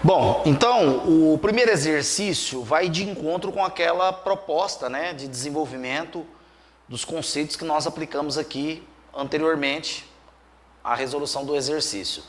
Bom, então, o primeiro exercício vai de encontro com aquela proposta, né, de desenvolvimento dos conceitos que nós aplicamos aqui anteriormente à resolução do exercício.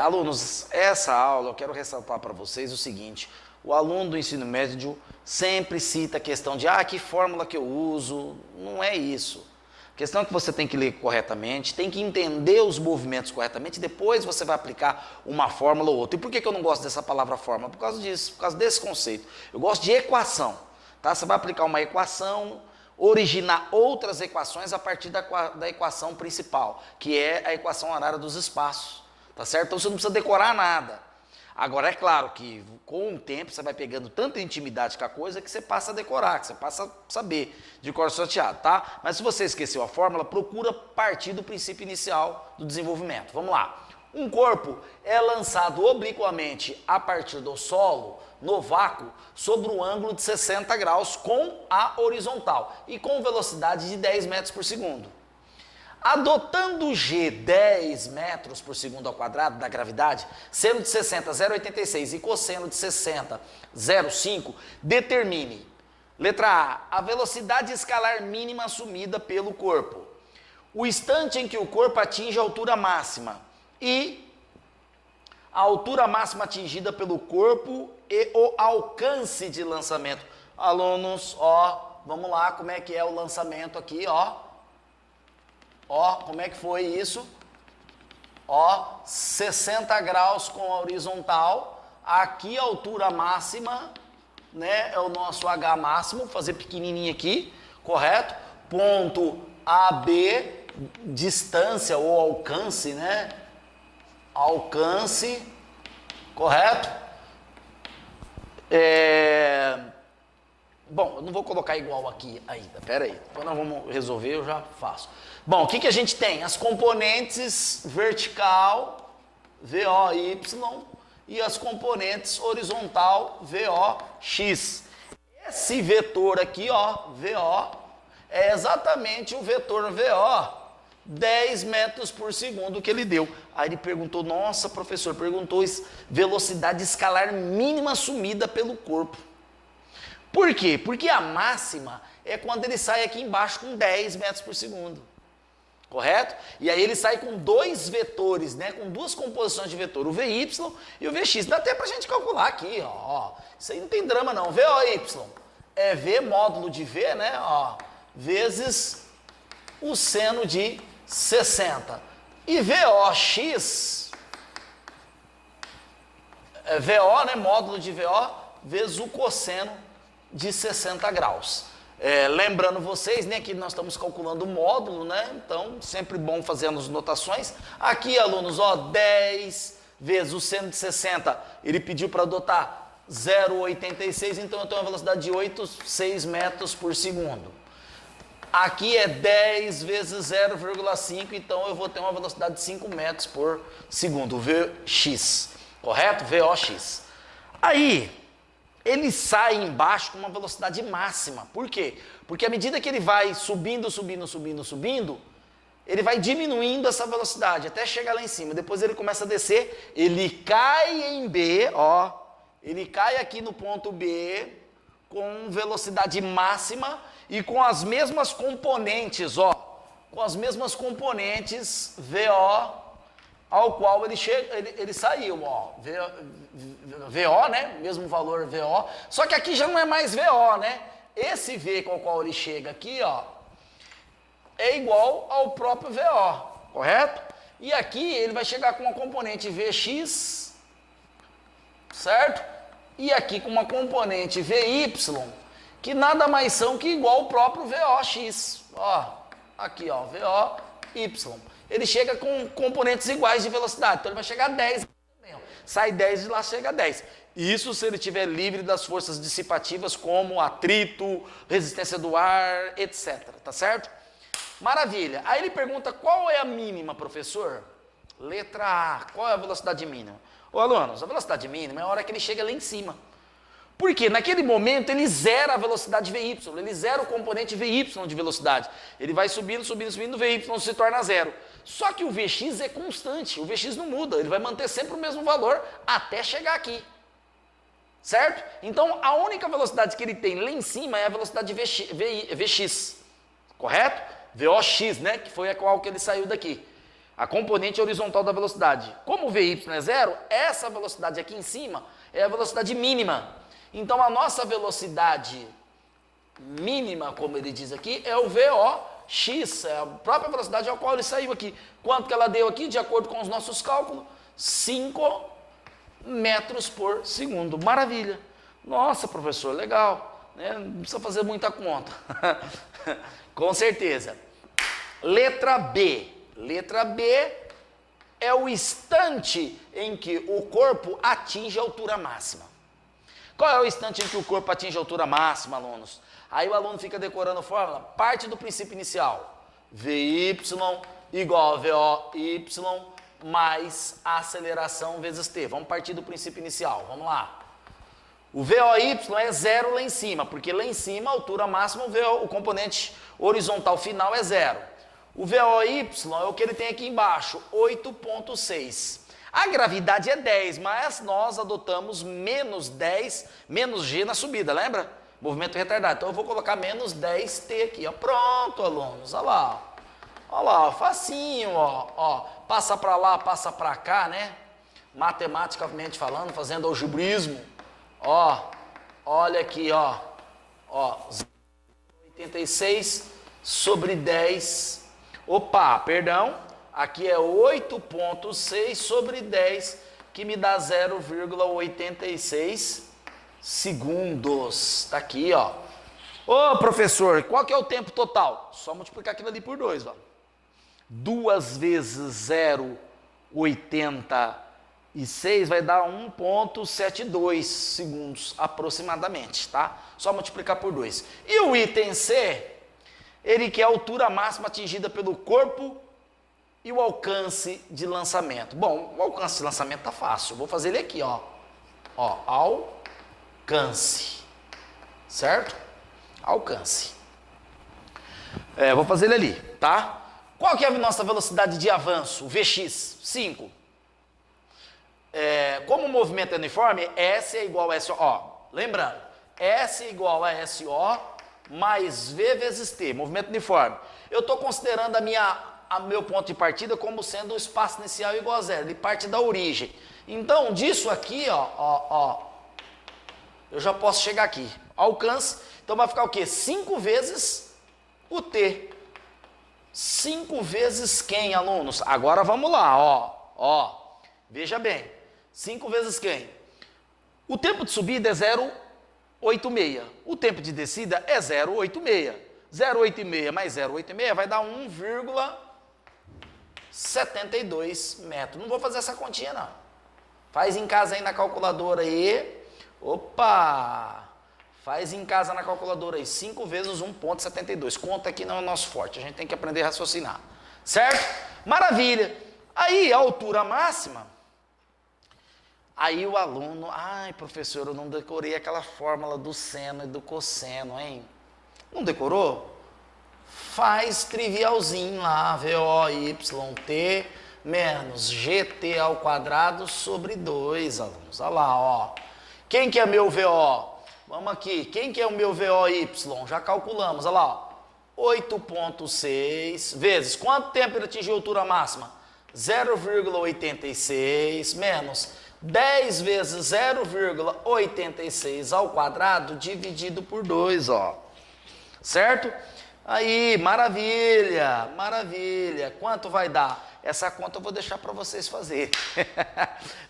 Alunos, essa aula eu quero ressaltar para vocês o seguinte: o aluno do ensino médio sempre cita a questão de que fórmula que eu uso. Não é isso. A questão é que você tem que ler corretamente, tem que entender os movimentos corretamente, depois você vai aplicar uma fórmula ou outra. E por que eu não gosto dessa palavra fórmula? Por causa disso, por causa desse conceito. Eu gosto de equação, tá? Você vai aplicar uma equação, originar outras equações a partir da equação principal, que é a equação horária dos espaços, tá certo? Então você não precisa decorar nada. Agora, é claro que com o tempo você vai pegando tanta intimidade com a coisa que você passa a decorar, que você passa a saber de cor salteado, tá? Mas se você esqueceu a fórmula, procura partir do princípio inicial do desenvolvimento. Vamos lá. Um corpo é lançado obliquamente a partir do solo, no vácuo, sobre um ângulo de 60 graus com a horizontal e com velocidade de 10 metros por segundo. Adotando G 10 metros por segundo ao quadrado da gravidade, seno de 60, 0,86 e cosseno de 60, 0,5, determine, letra A velocidade escalar mínima assumida pelo corpo, o instante em que o corpo atinge a altura máxima e a altura máxima atingida pelo corpo e o alcance de lançamento. Alunos, vamos lá, como é que é o lançamento aqui, como é que foi isso? 60 graus com a horizontal. Aqui a altura máxima, né? É o nosso H máximo, vou fazer pequenininho aqui, correto? Ponto AB, distância ou alcance, né? Alcance, correto? Bom, eu não vou colocar igual aqui ainda, pera aí. Quando nós vamos resolver, eu já faço. Bom, o que a gente tem? As componentes vertical, VOY, e as componentes horizontal, VOX. Esse vetor aqui, VO, é exatamente o vetor VO, 10 metros por segundo que ele deu. Aí ele perguntou, nossa, professor, perguntou velocidade escalar mínima assumida pelo corpo. Por quê? Porque a máxima é quando ele sai aqui embaixo com 10 metros por segundo. Correto? E aí ele sai com dois vetores, né? Com duas composições de vetor, o VY e o VX. Dá até pra gente calcular aqui, Isso aí não tem drama não. VOY é V módulo de V, né? Vezes o seno de 60. E VOX é VO, né? Módulo de VO vezes o cosseno de 60 graus. Lembrando vocês, né, que nós estamos calculando o módulo, né? Então, sempre bom fazer as notações. Aqui, alunos, 10 vezes o seno de 60, ele pediu para adotar 0,86, então eu tenho uma velocidade de 8,6 metros por segundo. Aqui é 10 vezes 0,5, então eu vou ter uma velocidade de 5 metros por segundo, Vx, correto? VOX. Aí ele sai embaixo com uma velocidade máxima. Por quê? Porque à medida que ele vai subindo, ele vai diminuindo essa velocidade até chegar lá em cima. Depois ele começa a descer, ele cai em B, ele cai aqui no ponto B com velocidade máxima e com as mesmas componentes, com as mesmas componentes VO ao qual ele saiu, VO, né? Mesmo valor VO, só que aqui já não é mais VO, né? Esse V com o qual ele chega aqui, é igual ao próprio VO, correto? E aqui ele vai chegar com uma componente VX, certo? E aqui com uma componente VY, que nada mais são que igual ao próprio VOX, aqui, VOY. Ele chega com componentes iguais de velocidade, então ele vai chegar a 10. Sai 10 de lá, chega a 10. Isso se ele estiver livre das forças dissipativas como atrito, resistência do ar, etc. Tá certo? Maravilha. Aí ele pergunta qual é a mínima, professor? Letra A. Qual é a velocidade mínima? Alunos, a velocidade mínima é a hora que ele chega lá em cima. Por quê? Naquele momento ele zera a velocidade VY, ele zera o componente VY de velocidade. Ele vai subindo, o VY se torna zero. Só que o Vx é constante, o Vx não muda, ele vai manter sempre o mesmo valor até chegar aqui. Certo? Então, a única velocidade que ele tem lá em cima é a velocidade Vx. Correto? Vox, né? Que foi a qual que ele saiu daqui. A componente horizontal da velocidade. Como o Vy é zero, essa velocidade aqui em cima é a velocidade mínima. Então, a nossa velocidade mínima, como ele diz aqui, é o Vox, é a própria velocidade ao qual ele saiu aqui. Quanto que ela deu aqui, de acordo com os nossos cálculos? 5 metros por segundo. Maravilha. Nossa, professor, legal. Né? Não precisa fazer muita conta. Com certeza. Letra B. Letra B é o instante em que o corpo atinge a altura máxima. Qual é o instante em que o corpo atinge a altura máxima, alunos? Aí o aluno fica decorando a fórmula, parte do princípio inicial. Vy igual a VOY mais a aceleração vezes t. Vamos partir do princípio inicial, vamos lá. O VOY é zero lá em cima, porque lá em cima a altura máxima, o componente horizontal final é zero. O VOY é o que ele tem aqui embaixo, 8,6. A gravidade é 10, mas nós adotamos menos 10, menos g na subida, lembra? Movimento retardado. Então eu vou colocar menos 10t aqui, ó. Pronto, alunos, olha lá. Olha lá, facinho, ó. Passa para lá, passa para cá, né? Matematicamente falando, fazendo algebrismo. Ó, olha aqui, ó. 86 sobre 10. Opa, perdão. Aqui é 8,6 sobre 10, que me dá 0,86 segundos. Tá aqui, ó. Ô, professor, qual que é o tempo total? Só multiplicar aquilo ali por 2, ó. 2 vezes 0,86 vai dar 1,72 segundos aproximadamente, tá? Só multiplicar por 2. E o item C, ele quer a altura máxima atingida pelo corpo e o alcance de lançamento. Bom, o alcance de lançamento tá fácil. Eu vou fazer ele aqui, ó. Alcance. Certo? Alcance. Vou fazer ele ali, tá? Qual que é a nossa velocidade de avanço? O Vx, 5. Como o movimento é uniforme, S é igual a SO. Lembrando, S é igual a SO mais V vezes T, movimento uniforme. Eu estou considerando meu ponto de partida como sendo um espaço inicial igual a zero. Ele parte da origem. Então, disso aqui, eu já posso chegar aqui. Alcance, então vai ficar o quê? 5 vezes o T. 5 vezes quem, alunos? Agora vamos lá, veja bem. 5 vezes quem? O tempo de subida é 0,86. O tempo de descida é 0,86. 0,86 mais 0,86 vai dar 1,72 metros. Não vou fazer essa continha, não. Faz em casa aí na calculadora aí. Opa! Faz em casa na calculadora aí, 5 vezes 1,72. Conta aqui não é o nosso forte, a gente tem que aprender a raciocinar. Certo? Maravilha. Aí, a altura máxima, aí o aluno, ai professor, eu não decorei aquela fórmula do seno e do cosseno, hein? Não decorou? Faz trivialzinho lá, VOYT menos GT ao quadrado sobre 2, alunos. Olha lá, ó. Quem que é meu VO? Vamos aqui, quem que é o meu VOY? Já calculamos, olha lá, 8,6 vezes, quanto tempo ele atingiu a altura máxima? 0,86 menos 10 vezes 0,86 ao quadrado dividido por 2, ó. Certo? Aí, maravilha, maravilha. Quanto vai dar? Essa conta eu vou deixar para vocês fazerem.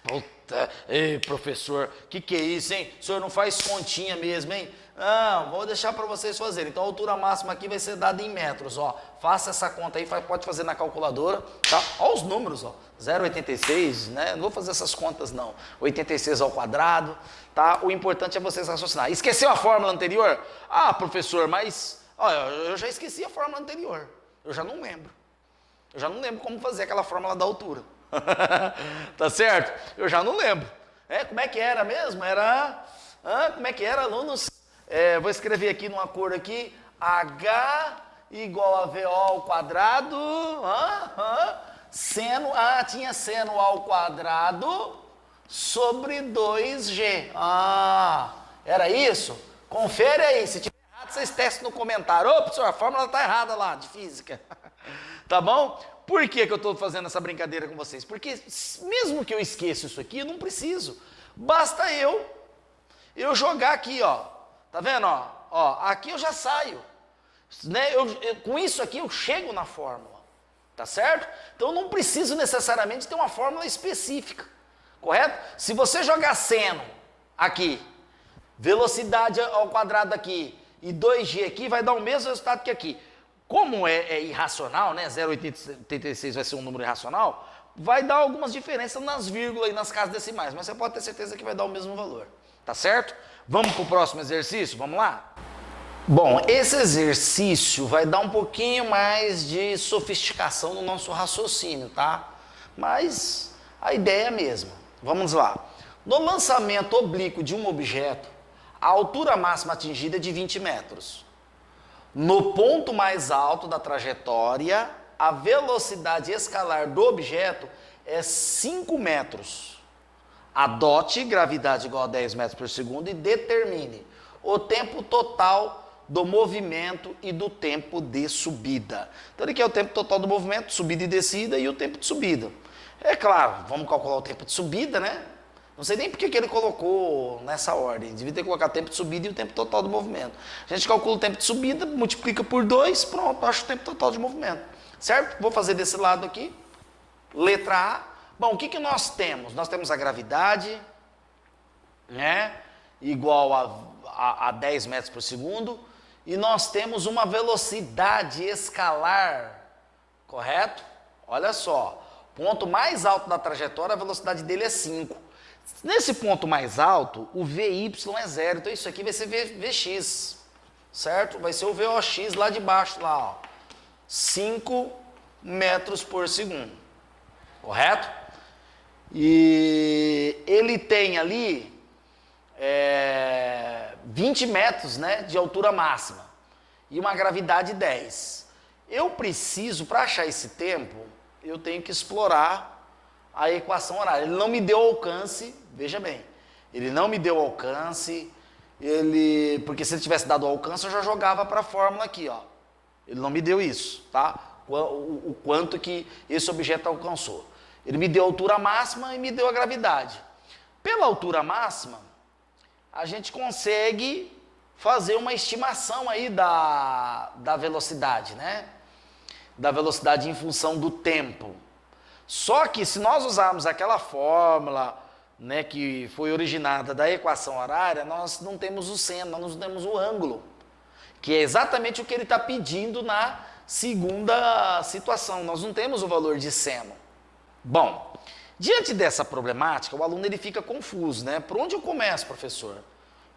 Puta, ei, professor, que é isso, hein? O senhor não faz continha mesmo, hein? Não, vou deixar para vocês fazerem. Então, a altura máxima aqui vai ser dada em metros, ó. Faça essa conta aí, pode fazer na calculadora, tá? Ó os números, ó. 0,86, né? Não vou fazer essas contas, não. 86 ao quadrado, tá? O importante é vocês raciocinar. Esqueceu a fórmula anterior? Ah, professor, mas... Olha, eu já esqueci a fórmula anterior. Eu já não lembro. Eu já não lembro como fazer aquela fórmula da altura. Tá certo? Eu já não lembro. Como é que era mesmo? Como é que era, alunos? Vou escrever aqui numa cor aqui. H igual a VO ao quadrado, seno, tinha seno ao quadrado sobre 2G. Era isso? Confere aí, se tiver errado, vocês testem no comentário. Ô, professor, a fórmula está errada lá, de física. Tá bom? Por que eu estou fazendo essa brincadeira com vocês? Porque mesmo que eu esqueça isso aqui, eu não preciso. Basta eu jogar aqui, ó. Tá vendo, ó? Aqui eu já saio. Né? Com isso aqui eu chego na fórmula. Tá certo? Então eu não preciso necessariamente ter uma fórmula específica. Correto? Se você jogar seno aqui, velocidade ao quadrado aqui e 2G aqui, vai dar o mesmo resultado que aqui. Como é irracional, né? 0,86 vai ser um número irracional, vai dar algumas diferenças nas vírgulas e nas casas decimais, mas você pode ter certeza que vai dar o mesmo valor. Tá certo? Vamos para o próximo exercício? Vamos lá? Bom, esse exercício vai dar um pouquinho mais de sofisticação no nosso raciocínio, tá? Mas a ideia é a mesma. Vamos lá. No lançamento oblíquo de um objeto, a altura máxima atingida é de 20 metros. No ponto mais alto da trajetória, a velocidade escalar do objeto é 5 metros. Adote gravidade igual a 10 metros por segundo e determine o tempo total do movimento e do tempo de subida. Então, ele quer o tempo total do movimento, subida e descida, e o tempo de subida. É claro, vamos calcular o tempo de subida, né? Não sei nem porque que ele colocou nessa ordem. Devia ter colocado o tempo de subida e o tempo total do movimento. A gente calcula o tempo de subida, multiplica por 2, pronto, acha o tempo total de movimento. Certo? Vou fazer desse lado aqui. Letra A. Bom, o que nós temos? Nós temos a gravidade, né? Igual a 10 metros por segundo. E nós temos uma velocidade escalar, correto? Olha só, ponto mais alto da trajetória, a velocidade dele é 5. Nesse ponto mais alto, o VY é 0, então isso aqui vai ser Vx, certo? Vai ser o VOX lá de baixo, lá, ó, 5 metros por segundo, correto? E ele tem ali 20 metros, né, de altura máxima e uma gravidade 10. Eu preciso, para achar esse tempo, eu tenho que explorar a equação horária. Ele não me deu alcance, veja bem, ele não me deu alcance, porque se ele tivesse dado alcance, eu já jogava para a fórmula aqui, ó. Ele não me deu isso, tá? O quanto que esse objeto alcançou. Ele me deu a altura máxima e me deu a gravidade. Pela altura máxima, a gente consegue fazer uma estimação aí da velocidade, né? Da velocidade em função do tempo. Só que se nós usarmos aquela fórmula, né, que foi originada da equação horária, nós não temos o seno, nós não temos o ângulo, que é exatamente o que ele está pedindo na segunda situação. Nós não temos o valor de seno. Bom, diante dessa problemática, o aluno ele fica confuso, né? Por onde eu começo, professor?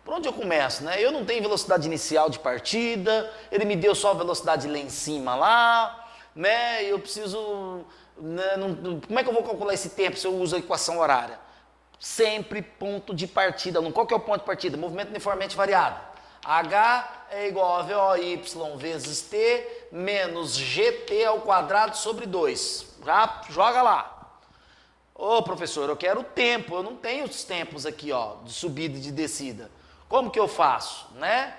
Por onde eu começo, né? Eu não tenho velocidade inicial de partida, ele me deu só a velocidade lá em cima, lá, né? Eu preciso... Como é que eu vou calcular esse tempo se eu uso a equação horária? Sempre ponto de partida. Qual que é o ponto de partida? Movimento uniformemente variado. H é igual a VOY vezes T menos GT ao quadrado sobre 2. Já joga lá. Ô professor, eu quero o tempo. Eu não tenho os tempos aqui, ó, de subida e de descida. Como que eu faço, né?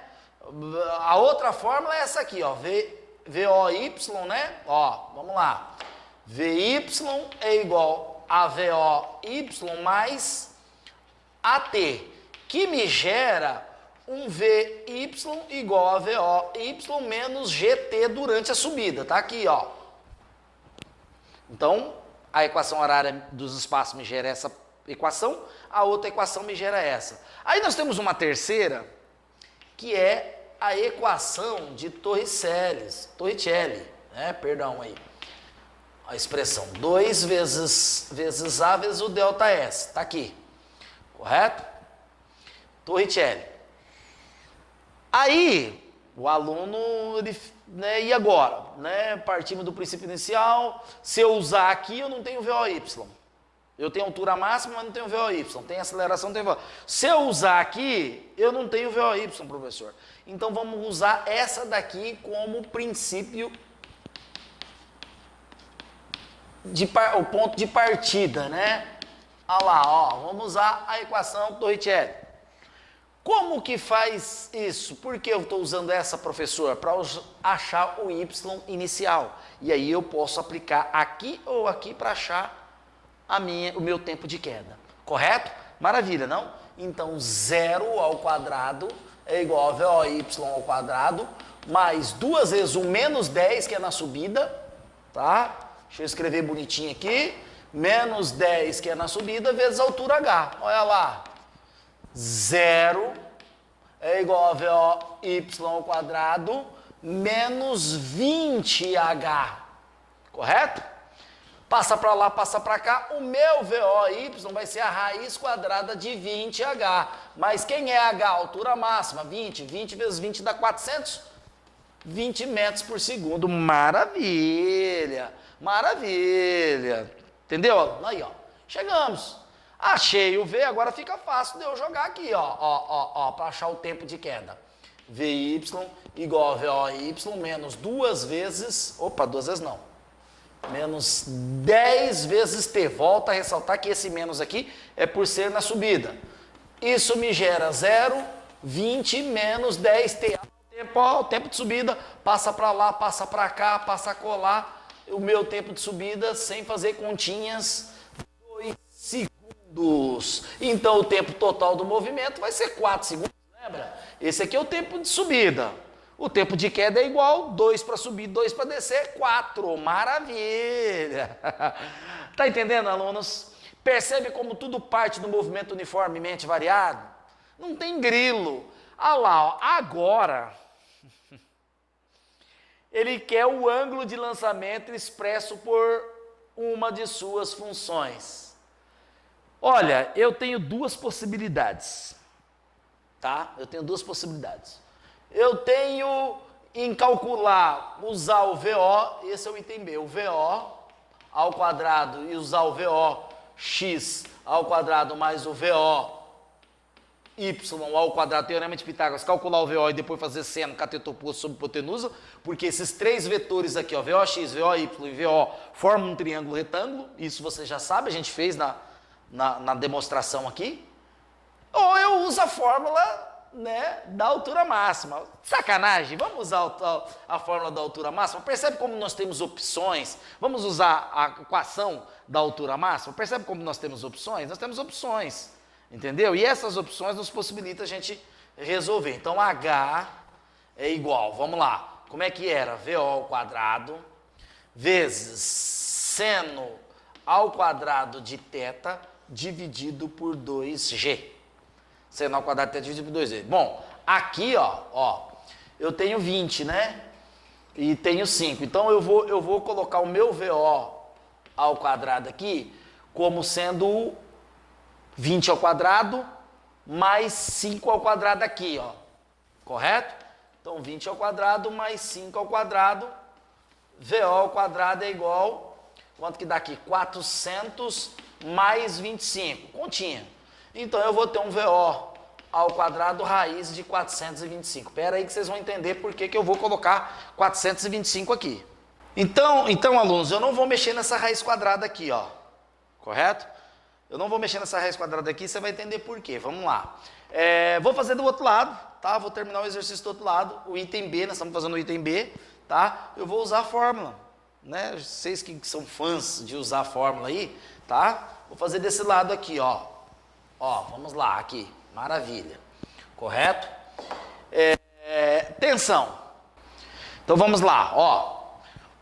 A outra fórmula é essa aqui, ó, VOY, né? Ó, vamos lá. VY é igual a VOY mais AT, que me gera um VY igual a VOY menos GT durante a subida, tá aqui, ó. Então, a equação horária dos espaços me gera essa equação, a outra equação me gera essa. Aí nós temos uma terceira, que é a equação de Torricelli, né? Perdão aí. A expressão 2 vezes A vezes o ΔS, tá aqui, correto? Torricelli. Aí, o aluno, né, e agora? Né, partimos do princípio inicial, se eu usar aqui, eu não tenho VOY. Eu tenho altura máxima, mas não tenho VOY. Tem aceleração, não tenho VOY. Se eu usar aqui, eu não tenho VOY, professor. Então vamos usar essa daqui como princípio, o ponto de partida, né? Olha lá, ó, vamos usar a equação do Torricelli. Como que faz isso? Por que eu estou usando essa, professor? Para achar o y inicial. E aí eu posso aplicar aqui ou aqui para achar o meu tempo de queda. Correto? Maravilha, não? Então, 0 ao quadrado é igual a VOY ao quadrado, mais 2 vezes o menos 10, que é na subida, tá? Deixa eu escrever bonitinho aqui. Menos 10, que é na subida, vezes a altura H. Olha lá. 0 é igual a VOY ao quadrado, menos 20H. Correto? Passa para lá, passa para cá, o meu VOY vai ser a raiz quadrada de 20H. Mas quem é H? Altura máxima, 20. 20 vezes 20 dá 400. 20 metros por segundo. Maravilha! Maravilha! Entendeu? Aí, ó. Chegamos. Achei o V, agora fica fácil de eu jogar aqui, ó, para achar o tempo de queda. VY igual a VOY menos 2 vezes... Opa, 2 vezes não. Menos 10 vezes T. Volta a ressaltar que esse menos aqui é por ser na subida. Isso me gera 0, 20 menos 10T. O tempo de subida passa para lá, passa para cá, passa a colar. O meu tempo de subida, sem fazer continhas, 2 segundos. Então o tempo total do movimento vai ser 4 segundos, lembra? Esse aqui é o tempo de subida. O tempo de queda é igual, 2 para subir, 2 para descer, 4. Maravilha! Tá entendendo, alunos? Percebe como tudo parte do movimento uniformemente variado? Não tem grilo. Olha lá, ó, agora ele quer o ângulo de lançamento expresso por uma de suas funções. Olha, eu tenho duas possibilidades, tá? Eu tenho duas possibilidades. Eu tenho em calcular, usar o VO, esse é o item B, o VO ao quadrado e usar o VOx ao quadrado mais o VO y ao quadrado, teorema de Pitágoras, calcular o VO e depois fazer seno, cateto oposto sobre hipotenusa, porque esses três vetores aqui, ó, VOx, VOy e VO, formam um triângulo retângulo, isso você já sabe, a gente fez na demonstração aqui. Ou eu uso a fórmula, né, da altura máxima. Sacanagem, vamos usar a fórmula da altura máxima? Percebe como nós temos opções? Vamos usar a equação da altura máxima? Percebe como nós temos opções? Nós temos opções, entendeu? E essas opções nos possibilitam a gente resolver. Então, H é igual, vamos lá, como é que era? VO ao quadrado vezes seno ao quadrado de θ dividido por 2G. Seno ao quadrado de θ dividido por 2G. Bom, aqui, ó, eu tenho 20, né? E tenho 5. Então, eu vou colocar o meu VO ao quadrado aqui como sendo 20 ao quadrado mais 5 ao quadrado aqui, ó. Correto? Então, 20 ao quadrado mais 5 ao quadrado. VO ao quadrado é igual... Quanto que dá aqui? 400 mais 25. Continha. Então, eu vou ter um VO ao quadrado raiz de 425. Espera aí que vocês vão entender por que eu vou colocar 425 aqui. Então, alunos, eu não vou mexer nessa raiz quadrada aqui, ó. Correto? Eu não vou mexer nessa raiz quadrada aqui, você vai entender por quê. Vamos lá. Vou fazer do outro lado, tá? Vou terminar o exercício do outro lado. O item B, nós estamos fazendo o item B, tá? Eu vou usar a fórmula, né? Vocês que são fãs de usar a fórmula aí, tá? Vou fazer desse lado aqui, ó. Ó, vamos lá, aqui. Maravilha. Correto? Tensão. Então, vamos lá, ó.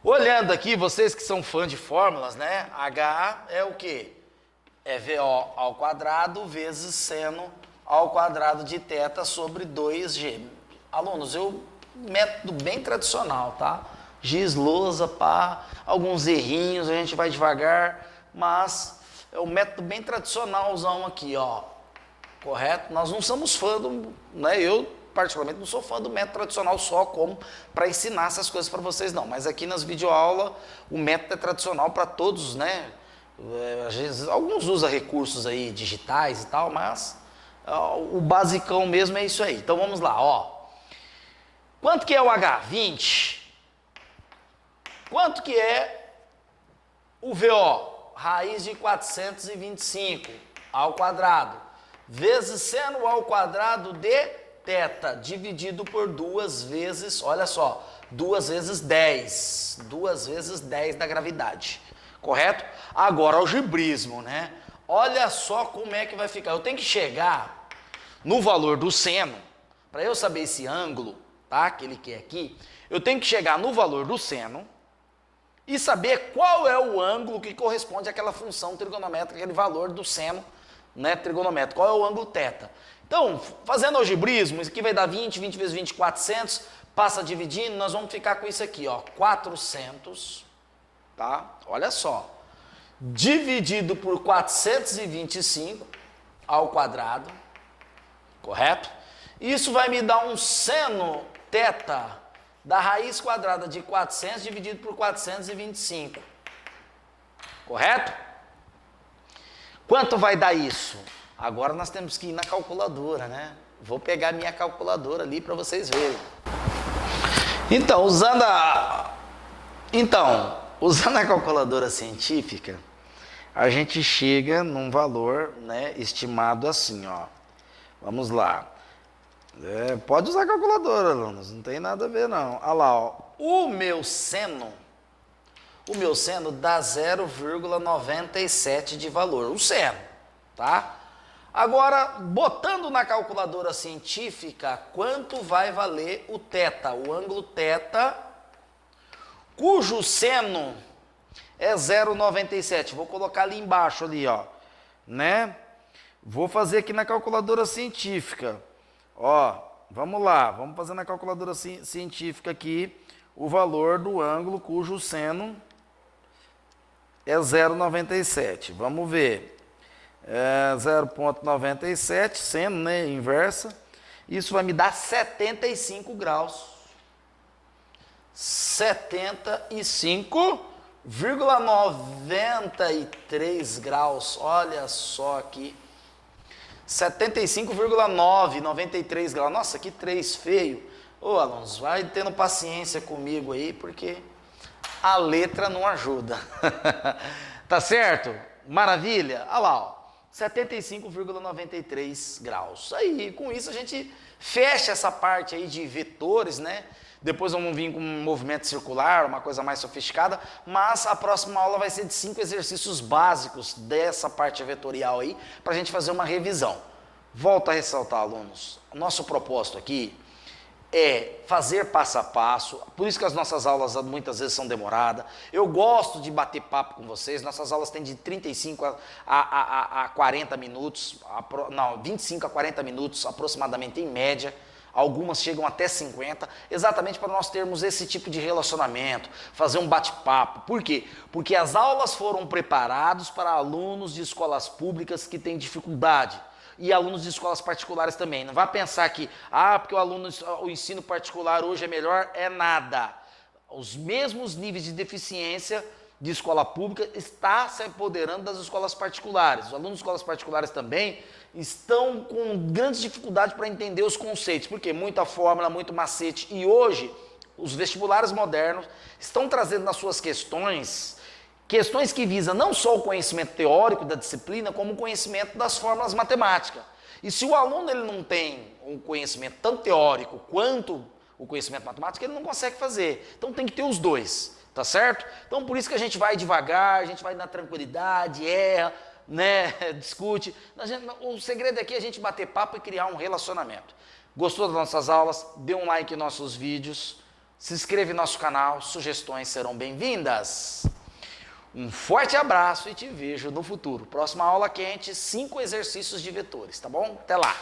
Olhando aqui, vocês que são fãs de fórmulas, né? H é o quê? É VO ao quadrado vezes seno ao quadrado de θ sobre 2G. Alunos, método bem tradicional, tá? Giz, lousa, pá, alguns errinhos, a gente vai devagar, mas é o método bem tradicionalzão aqui, ó. Correto? Nós não somos fã do, né? Eu, particularmente, não sou fã do método tradicional só como para ensinar essas coisas para vocês, não. Mas aqui nas videoaulas, o método é tradicional para todos, né? Às vezes, alguns usam recursos aí digitais e tal, mas o basicão mesmo é isso aí. Então vamos lá, ó. Quanto que é o H? 20. Quanto que é o VO? Raiz de 425 ao quadrado, vezes seno ao quadrado de θ, dividido por 2 vezes, olha só, 2 vezes 10. 2 vezes 10 da gravidade. Correto? Agora, algebrismo, né? Olha só como é que vai ficar. Eu tenho que chegar no valor do seno, para eu saber esse ângulo, tá? Que ele quer aqui, eu tenho que chegar no valor do seno e saber qual é o ângulo que corresponde àquela função trigonométrica, aquele valor do seno, né, trigonométrico. Qual é o ângulo θ? Então, fazendo algebrismo, isso aqui vai dar 20, 20 vezes 20, 400, passa dividindo, nós vamos ficar com isso aqui, ó, 400, tá? Olha só, dividido por 425 ao quadrado, correto? Isso vai me dar um seno θ da raiz quadrada de 400 dividido por 425, correto? Quanto vai dar isso? Agora nós temos que ir na calculadora, né? Vou pegar minha calculadora ali para vocês verem. Então, usando a calculadora científica, a gente chega num valor, né, estimado assim, ó. Vamos lá. Pode usar a calculadora, alunos, não tem nada a ver não. Olha lá, ó. O meu seno dá 0,97 de valor, o seno, tá? Agora, botando na calculadora científica, quanto vai valer o θ, o ângulo θ, cujo seno é 0,97. Vou colocar ali embaixo, ali, ó, né? Vou fazer aqui na calculadora científica. Ó, vamos lá, vamos fazer na calculadora científica aqui o valor do ângulo cujo seno é 0,97. Vamos ver. 0,97, seno, né, inversa. Isso vai me dar 75 graus. 75,93 graus. Olha só aqui. 75,993 graus. Nossa, que 3 feio. Ô, alunos, vai tendo paciência comigo aí, porque a letra não ajuda. Tá certo? Maravilha? Olha lá, ó. 75,93 graus. Aí, com isso a gente fecha essa parte aí de vetores, né? Depois vamos vir com um movimento circular, uma coisa mais sofisticada, mas a próxima aula vai ser de 5 exercícios básicos dessa parte vetorial aí, para a gente fazer uma revisão. Volto a ressaltar, alunos, nosso propósito aqui é fazer passo a passo, por isso que as nossas aulas muitas vezes são demoradas. Eu gosto de bater papo com vocês, nossas aulas têm de 35 a 40 minutos, 25 a 40 minutos aproximadamente em média. Algumas chegam até 50, exatamente para nós termos esse tipo de relacionamento, fazer um bate-papo. Por quê? Porque as aulas foram preparadas para alunos de escolas públicas que têm dificuldade e alunos de escolas particulares também. Não vá pensar que, porque o ensino particular hoje é melhor, é nada. Os mesmos níveis de deficiência de escola pública está se apoderando das escolas particulares. Os alunos de escolas particulares também estão com grandes dificuldades para entender os conceitos, porque muita fórmula, muito macete. E hoje, os vestibulares modernos estão trazendo nas suas questões que visam não só o conhecimento teórico da disciplina, como o conhecimento das fórmulas matemáticas. E se o aluno ele não tem um conhecimento tanto teórico quanto o conhecimento matemático, ele não consegue fazer. Então tem que ter os dois, tá certo? Então por isso que a gente vai devagar, a gente vai na tranquilidade, erra, né, discute. O segredo aqui é a gente bater papo e criar um relacionamento. Gostou das nossas aulas? Dê um like em nossos vídeos, se inscreve no nosso canal, sugestões serão bem-vindas. Um forte abraço e te vejo no futuro. Próxima aula quente, 5 exercícios de vetores, tá bom? Até lá!